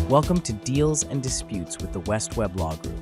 Welcome to Deals and Disputes with the West Webb Law Group.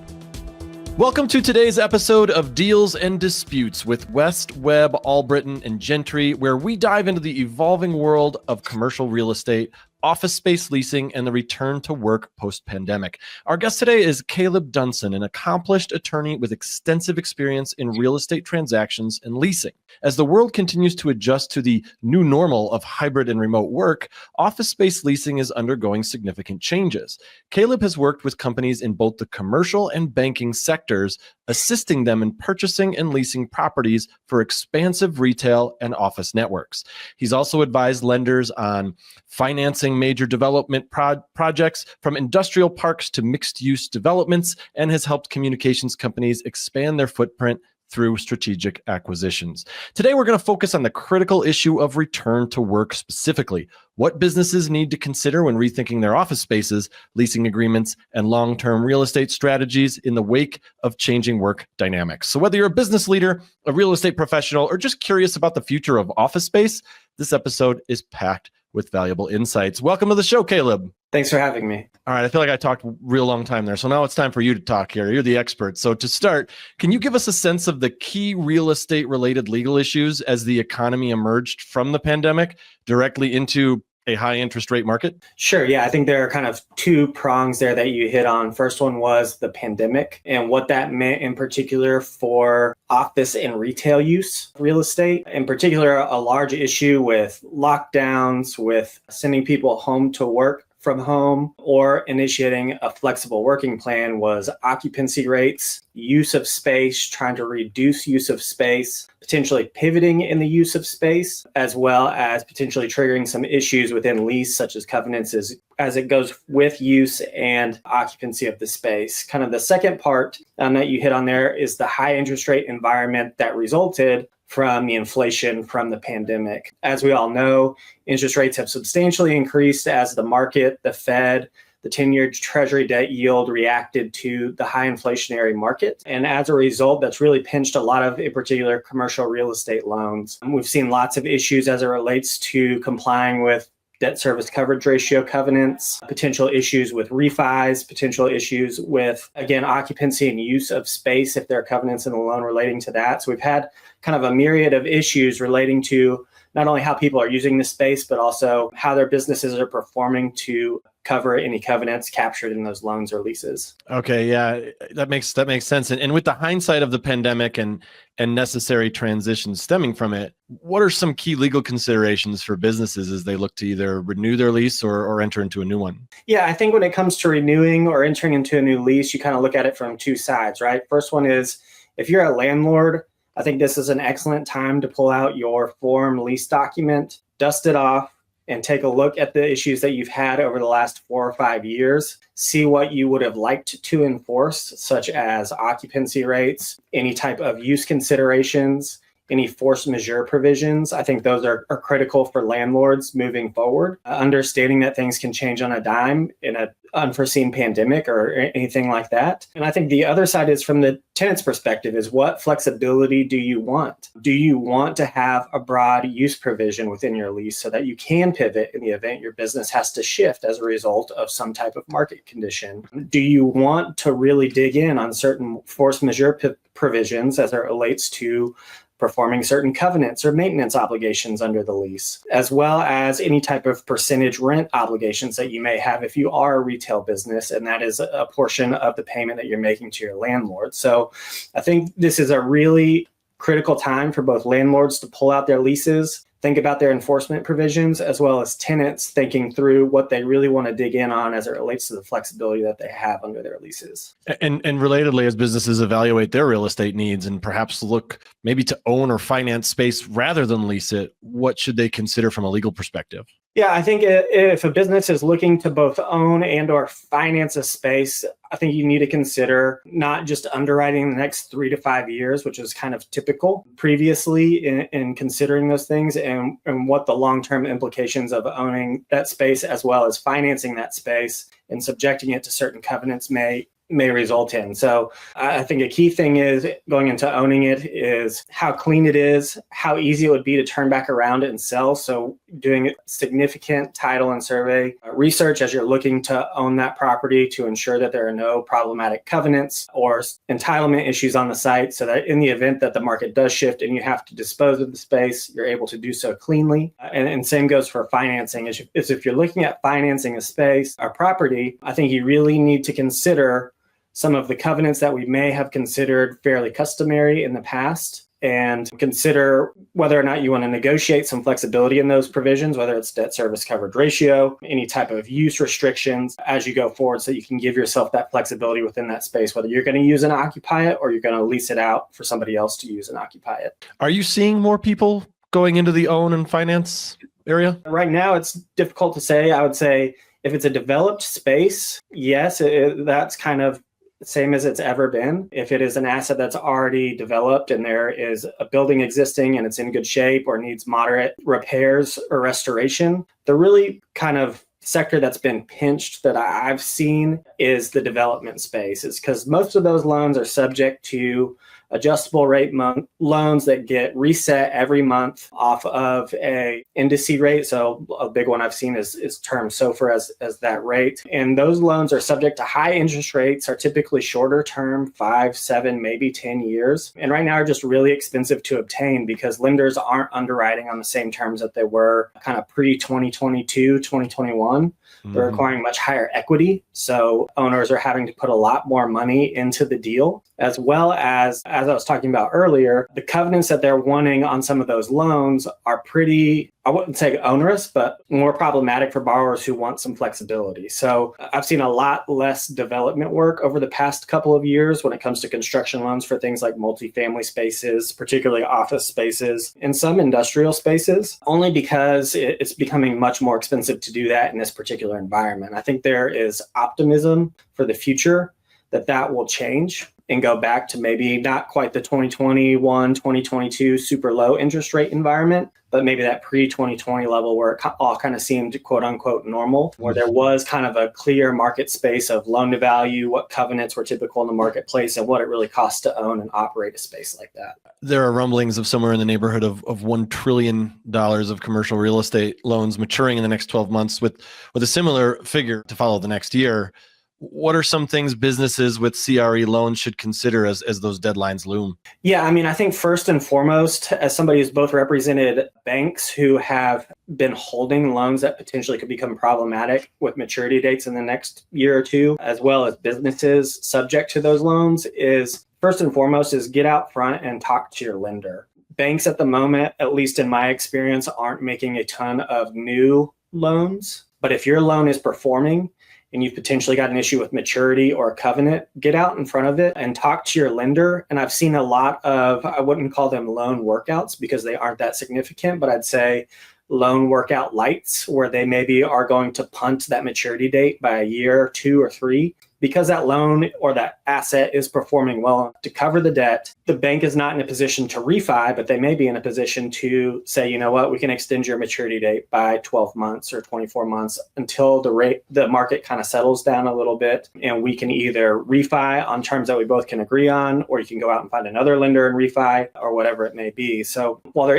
Welcome to today's episode of Deals and Disputes with West Webb, Albritton, and Gentry, where we dive into the evolving world of commercial real estate, office space leasing, and the return to work post-pandemic. Our guest today is Caleb Dunson, an accomplished attorney with extensive experience in real estate transactions and leasing. As the world continues to adjust to the new normal of hybrid and remote work, office space leasing is undergoing significant changes. Caleb has worked with companies in both the commercial and banking sectors, assisting them in purchasing and leasing properties for expansive retail and office networks. He's also advised lenders on financing major development projects from industrial parks to mixed-use developments, and has helped communications companies expand their footprint through strategic acquisitions. Today, we're going to focus on the critical issue of return to work specifically, what businesses need to consider when rethinking their office spaces, leasing agreements, and long-term real estate strategies in the wake of changing work dynamics. So whether you're a business leader, a real estate professional, or just curious about the future of office space, this episode is packed with valuable insights. Welcome to the show, Caleb. Thanks for having me. All right, I feel like I talked a real long time there. So now it's time for you to talk here. You're the expert. So to start, can you give us a sense of the key real estate related legal issues as the economy emerged from the pandemic directly into a high interest rate market? Sure. Yeah, I think there are kind of two prongs there that you hit on. First one was the pandemic and what that meant in particular for office and retail use real estate. In particular, a large issue with lockdowns, with sending people home to work from home, or initiating a flexible working plan was occupancy rates, use of space, trying to reduce use of space, potentially pivoting in the use of space, as well as potentially triggering some issues within lease, such as covenants as it goes with use and occupancy of the space. Kind of the second part that you hit on there is the high interest rate environment that resulted from the inflation from the pandemic. As we all know, interest rates have substantially increased as the market, the Fed, the 10-year Treasury debt yield reacted to the high inflationary market. And as a result, that's really pinched a lot of, in particular, commercial real estate loans. And we've seen lots of issues as it relates to complying with debt service coverage ratio covenants, potential issues with refis, potential issues with, again, occupancy and use of space if there are covenants in the loan relating to that. So we've had kind of a myriad of issues relating to not only how people are using the space, but also how their businesses are performing to cover any covenants captured in those loans or leases. Okay, yeah, that makes sense. And with the hindsight of the pandemic and necessary transitions stemming from it, what are some key legal considerations for businesses as they look to either renew their lease or enter into a new one? Yeah, I think when it comes to renewing or entering into a new lease, you kind of look at it from two sides, right? First one is if you're a landlord, I think this is an excellent time to pull out your form lease document, dust it off, and take a look at the issues that you've had over the last 4 or 5 years. See what you would have liked to enforce, such as occupancy rates, any type of use considerations, any force majeure provisions. I think those are critical for landlords moving forward. Understanding that things can change on a dime in an unforeseen pandemic or anything like that. And I think the other side is from the tenant's perspective is what flexibility do you want? Do you want to have a broad use provision within your lease so that you can pivot in the event your business has to shift as a result of some type of market condition? Do you want to really dig in on certain force majeure provisions as it relates to performing certain covenants or maintenance obligations under the lease, as well as any type of percentage rent obligations that you may have if you are a retail business, and that is a portion of the payment that you're making to your landlord. So I think this is a really critical time for both landlords to pull out their leases, think about their enforcement provisions, as well as tenants thinking through what they really want to dig in on as it relates to the flexibility that they have under their leases. And relatedly, as businesses evaluate their real estate needs and perhaps look maybe to own or finance space rather than lease it, what should they consider from a legal perspective? Yeah, I think if a business is looking to both own and or finance a space, I think you need to consider not just underwriting the next 3 to 5 years, which is kind of typical previously in considering those things, and what the long-term implications of owning that space as well as financing that space and subjecting it to certain covenants may may result in. So I think a key thing is going into owning it is how clean it is, how easy it would be to turn back around and sell. So doing significant title and survey research as you're looking to own that property to ensure that there are no problematic covenants or entitlement issues on the site, so that in the event that the market does shift and you have to dispose of the space, you're able to do so cleanly. And same goes for financing. Is if you're looking at financing a space or property, I think you really need to consider some of the covenants that we may have considered fairly customary in the past, and consider whether or not you want to negotiate some flexibility in those provisions, whether it's debt service coverage ratio, any type of use restrictions as you go forward, so you can give yourself that flexibility within that space, whether you're going to use and occupy it or you're going to lease it out for somebody else to use and occupy it. Are you seeing more people going into the own and finance area? Right now, it's difficult to say. I would say if it's a developed space, yes, that's kind of same as it's ever been. If it is an asset that's already developed and there is a building existing and it's in good shape or needs moderate repairs or restoration, the really kind of sector that's been pinched that I've seen is the development space. It's because most of those loans are subject to adjustable rate loans that get reset every month off of a indice rate. So a big one I've seen is term SOFR as that rate. And those loans are subject to high interest rates, are typically shorter term, 5, 7, maybe 10 years. And right now are just really expensive to obtain because lenders aren't underwriting on the same terms that they were kind of pre-2022, 2021. They're requiring much higher equity. So owners are having to put a lot more money into the deal, as well as I was talking about earlier, the covenants that they're wanting on some of those loans are pretty, I wouldn't say onerous, but more problematic for borrowers who want some flexibility. So I've seen a lot less development work over the past couple of years when it comes to construction loans for things like multifamily spaces, particularly office spaces, and some industrial spaces, only because it's becoming much more expensive to do that in this particular environment. I think there is optimism for the future that will change and go back to maybe not quite the 2021, 2022 super low interest rate environment, but maybe that pre-2020 level where it all kind of seemed quote unquote normal, where there was kind of a clear market space of loan to value, what covenants were typical in the marketplace, and what it really costs to own and operate a space like that. There are rumblings of somewhere in the neighborhood of $1 trillion of commercial real estate loans maturing in the next 12 months with a similar figure to follow the next year. What are some things businesses with CRE loans should consider as those deadlines loom? Yeah, I mean, I think first and foremost, as somebody who's both represented banks who have been holding loans that potentially could become problematic with maturity dates in the next year or two, as well as businesses subject to those loans, is first and foremost is get out front and talk to your lender. Banks at the moment, at least in my experience, aren't making a ton of new loans. But if your loan is performing, and you've potentially got an issue with maturity or a covenant, get out in front of it and talk to your lender. And I've seen a lot of, I wouldn't call them loan workouts because they aren't that significant, but I'd say loan workout lights where they maybe are going to punt that maturity date by a year, 2 or 3. Because that loan or that asset is performing well to cover the debt, the bank is not in a position to refi, but they may be in a position to say, you know what, we can extend your maturity date by 12 months or 24 months until the market kind of settles down a little bit. And we can either refi on terms that we both can agree on, or you can go out and find another lender and refi or whatever it may be. So while there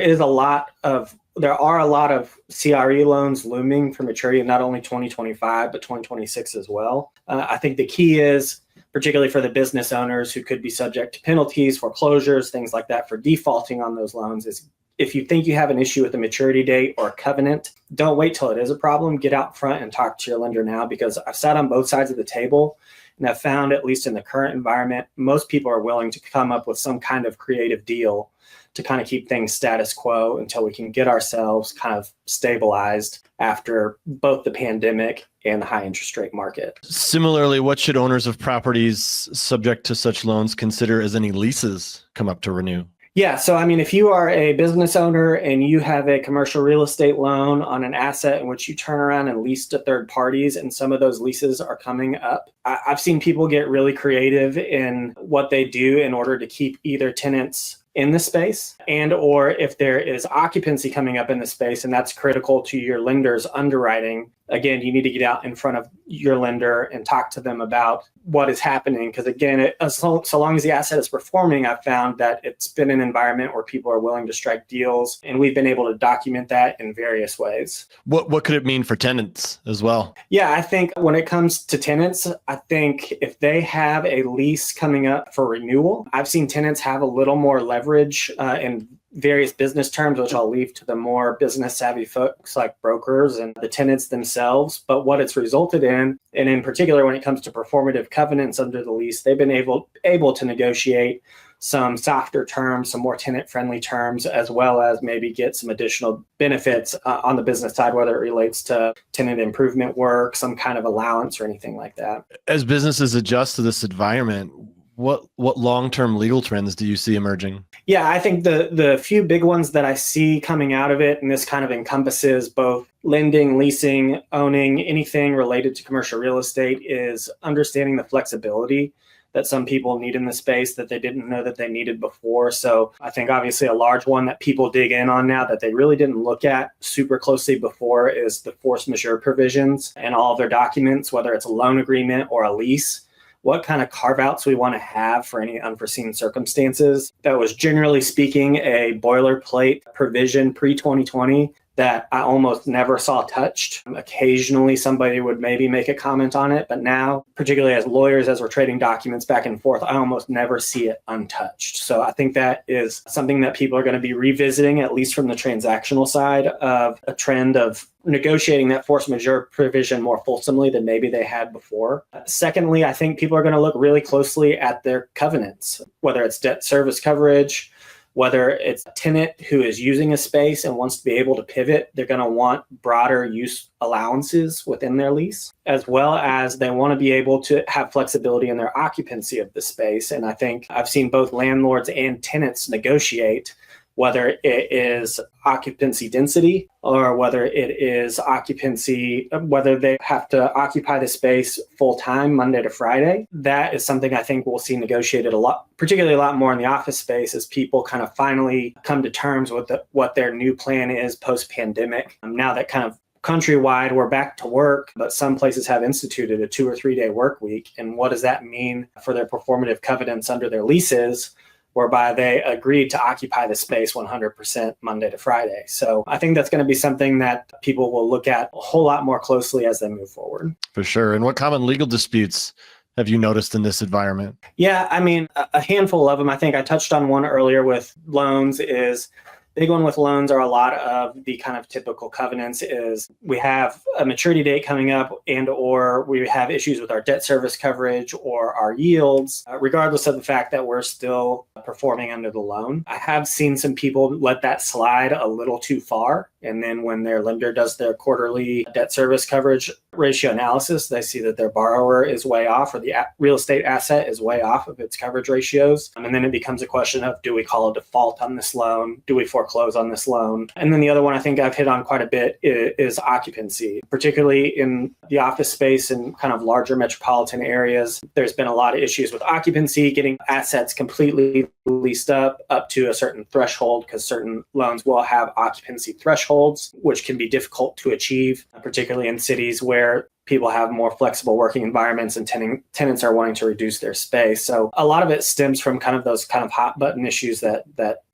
are a lot of CRE loans looming for maturity in not only 2025, but 2026 as well. I think the key is, particularly for the business owners who could be subject to penalties, foreclosures, things like that for defaulting on those loans, is if you think you have an issue with a maturity date or a covenant, don't wait till it is a problem. Get out front and talk to your lender now, because I've sat on both sides of the table and I've found, at least in the current environment, most people are willing to come up with some kind of creative deal to kind of keep things status quo until we can get ourselves kind of stabilized after both the pandemic and the high interest rate market. Similarly, what should owners of properties subject to such loans consider as any leases come up to renew? Yeah, so I mean, if you are a business owner and you have a commercial real estate loan on an asset in which you turn around and lease to third parties, and some of those leases are coming up, I've seen people get really creative in what they do in order to keep either tenants in the space, and or if there is occupancy coming up in the space and that's critical to your lender's underwriting, again, you need to get out in front of your lender and talk to them about what is happening. Because again, so long as the asset is performing, I've found that it's been an environment where people are willing to strike deals, and we've been able to document that in various ways. What could it mean for tenants as well? Yeah, I think when it comes to tenants, I think if they have a lease coming up for renewal, I've seen tenants have a little more leverage in various business terms, which I'll leave to the more business savvy folks like brokers and the tenants themselves. But what it's resulted in, and in particular when it comes to performative covenants under the lease, they've been able to negotiate some softer terms, some more tenant-friendly terms, as well as maybe get some additional benefits on the business side, whether it relates to tenant improvement work, some kind of allowance or anything like that. As businesses adjust to this environment, what long-term legal trends do you see emerging? Yeah, I think the few big ones that I see coming out of it, and this kind of encompasses both lending, leasing, owning, anything related to commercial real estate, is understanding the flexibility that some people need in the space that they didn't know that they needed before. So I think obviously a large one that people dig in on now that they really didn't look at super closely before is the force majeure provisions and all of their documents, whether it's a loan agreement or a lease. What kind of carve-outs we want to have for any unforeseen circumstances. That was generally speaking a boilerplate provision pre-2020 that I almost never saw touched. Occasionally somebody would maybe make a comment on it, but now, particularly as lawyers, as we're trading documents back and forth, I almost never see it untouched. So I think that is something that people are going to be revisiting, at least from the transactional side, of a trend of negotiating that force majeure provision more fulsomely than maybe they had before. Secondly, I think people are going to look really closely at their covenants, whether it's debt service coverage, whether it's a tenant who is using a space and wants to be able to pivot. They're going to want broader use allowances within their lease, as well as they want to be able to have flexibility in their occupancy of the space. And I think I've seen both landlords and tenants negotiate whether it is occupancy density or whether it is occupancy, whether they have to occupy the space full time Monday to Friday. That is something I think we'll see negotiated a lot, particularly a lot more in the office space as people kind of finally come to terms with what their new plan is post-pandemic. Now that kind of countrywide, we're back to work, but some places have instituted a 2 or 3 day work week. And what does that mean for their performative covenants under their leases, whereby they agreed to occupy the space 100% Monday to Friday? So I think that's going to be something that people will look at a whole lot more closely as they move forward. For sure. And what common legal disputes have you noticed in this environment? Yeah, I mean, a handful of them. I think I touched on one earlier with loans. Is big one with loans are a lot of the kind of typical covenants is we have a maturity date coming up and or we have issues with our debt service coverage or our yields, regardless of the fact that we're still performing under the loan. I have seen some people let that slide a little too far. And then when their lender does their quarterly debt service coverage ratio analysis, they see that their borrower is way off or the real estate asset is way off of its coverage ratios. And then it becomes a question of, do we call a default on this loan? Do we foreclose on this loan? And then the other one I think I've hit on quite a bit is occupancy, particularly in the office space and kind of larger metropolitan areas. There's been a lot of issues with occupancy, getting assets completely leased up to a certain threshold, because certain loans will have occupancy thresholds, which can be difficult to achieve, particularly in cities where people have more flexible working environments and tenants are wanting to reduce their space. So a lot of it stems from kind of those kind of hot button issues that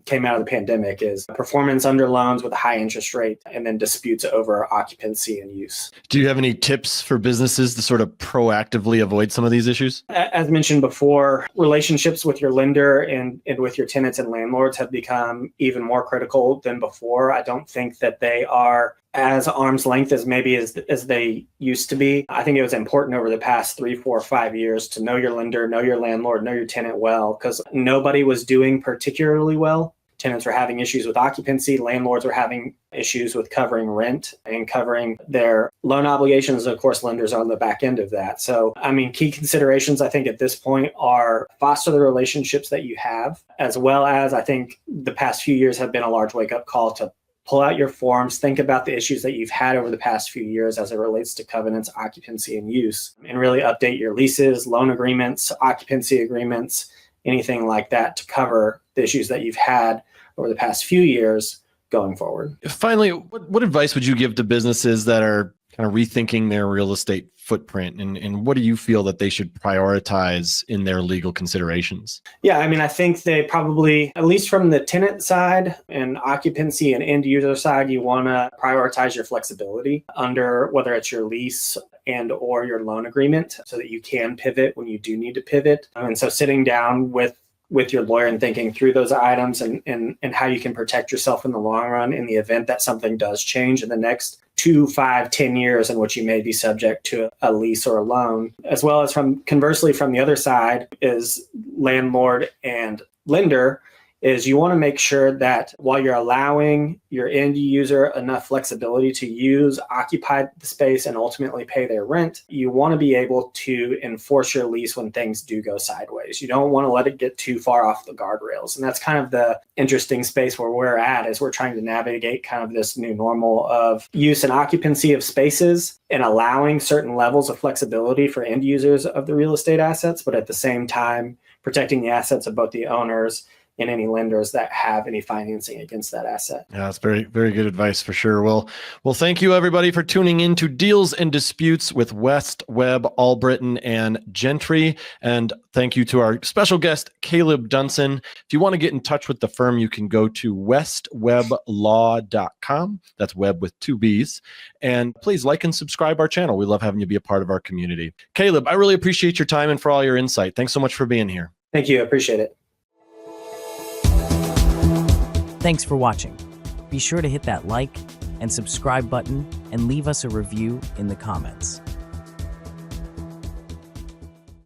came out of the pandemic, is performance under loans with a high interest rate and then disputes over occupancy and use. Do you have any tips for businesses to sort of proactively avoid some of these issues? As mentioned before, relationships with your lender and with your tenants and landlords have become even more critical than before. I don't think that they are as arm's length as maybe as they used to be. I think it was important over the past 3, 4, 5 years to know your lender, know your landlord, know your tenant well, because nobody was doing particularly well. Tenants were having issues with occupancy. Landlords were having issues with covering rent and covering their loan obligations. Of course, lenders are on the back end of that. So, I mean, key considerations, I think, at this point are foster the relationships that you have, as well as I think the past few years have been a large wake-up call to pull out your forms, think about the issues that you've had over the past few years as it relates to covenants, occupancy, and use, and really update your leases, loan agreements, occupancy agreements, anything like that to cover the issues that you've had over the past few years going forward. Finally, what advice would you give to businesses that are kind of rethinking their real estate footprint, and what do you feel that they should prioritize in their legal considerations? Yeah, I mean, I think they probably, at least from the tenant side and occupancy and end user side, you want to prioritize your flexibility under whether it's your lease and or your loan agreement so that you can pivot when you do need to pivot. And so sitting down with your lawyer and thinking through those items and how you can protect yourself in the long run in the event that something does change in the next 2, 5, 10 years in which you may be subject to a lease or a loan, as well as conversely from the other side is landlord and lender, is you want to make sure that while you're allowing your end user enough flexibility to occupy the space and ultimately pay their rent, you want to be able to enforce your lease when things do go sideways. You don't want to let it get too far off the guardrails. And that's kind of the interesting space where we're at, is we're trying to navigate kind of this new normal of use and occupancy of spaces and allowing certain levels of flexibility for end users of the real estate assets, but at the same time, protecting the assets of both the owners and any lenders that have any financing against that asset. Yeah, that's very, very good advice for sure. Well, thank you everybody for tuning in to Deals and Disputes with West Webb, Albritton, and Gentry. And thank you to our special guest, Caleb Dunson. If you want to get in touch with the firm, you can go to westweblaw.com. That's web with 2 B's. And please like and subscribe our channel. We love having you be a part of our community. Caleb, I really appreciate your time and for all your insight. Thanks so much for being here. Thank you. I appreciate it. Thanks for watching. Be sure to hit that like and subscribe button and leave us a review in the comments.